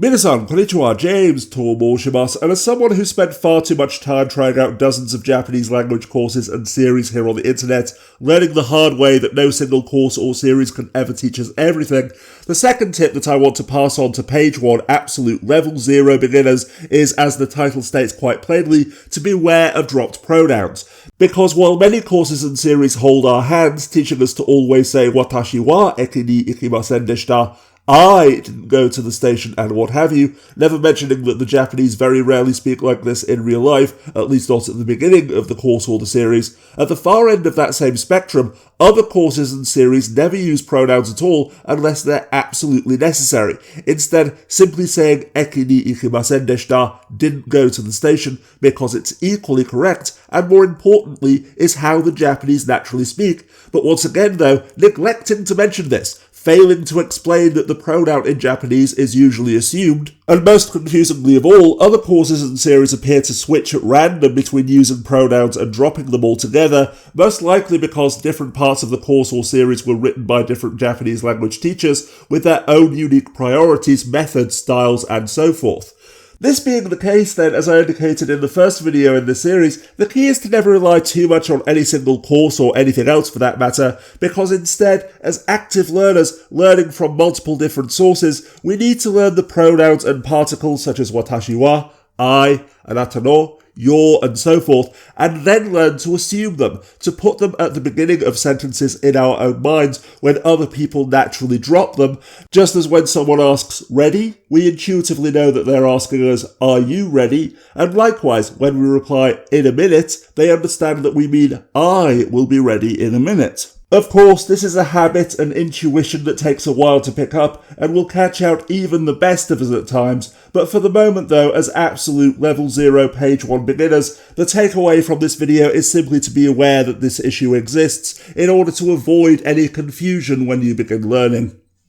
Minasan, konnichiwa, James Tomoshimasu, and as someone who spent far too much time trying out dozens of Japanese language courses and series here on the internet, learning the hard way that no single course or series can ever teach us everything, the second tip that I want to pass on to page 1 absolute level 0 beginners is, as the title states quite plainly, to beware of dropped pronouns. Because while many courses and series hold our hands, teaching us to always say watashi wa eki ni ikimasen deshita, I didn't go to the station and what have you, never mentioning that the Japanese very rarely speak like this in real life, at least not at the beginning of the course or the series. At the far end of that same spectrum, other courses and series never use pronouns at all unless they're absolutely necessary. Instead, simply saying eki ni ikimasen deshita, didn't go to the station, because it's equally correct, and more importantly, is how the Japanese naturally speak. But once again though, neglecting to mention this, failing to explain that the pronoun in Japanese is usually assumed, and most confusingly of all, other courses and series appear to switch at random between using pronouns and dropping them altogether, most likely because different parts of the course or series were written by different Japanese language teachers with their own unique priorities, methods, styles, and so forth. This being the case then, as I indicated in the first video in this series, the key is to never rely too much on any single course or anything else for that matter, because instead, as active learners learning from multiple different sources, we need to learn the pronouns and particles such as watashi wa, I, anata no, your, and so forth, and then learn to assume them, to put them at the beginning of sentences in our own minds when other people naturally drop them, just as when someone asks, ready? We intuitively know that they're asking us, are you ready? And likewise, when we reply, in a minute, they understand that we mean, I will be ready in a minute. Of course, this is a habit and intuition that takes a while to pick up and will catch out even the best of us at times, but for the moment though, as absolute level 0 page 1 beginners, the takeaway from this video is simply to be aware that this issue exists in order to avoid any confusion when you begin learning.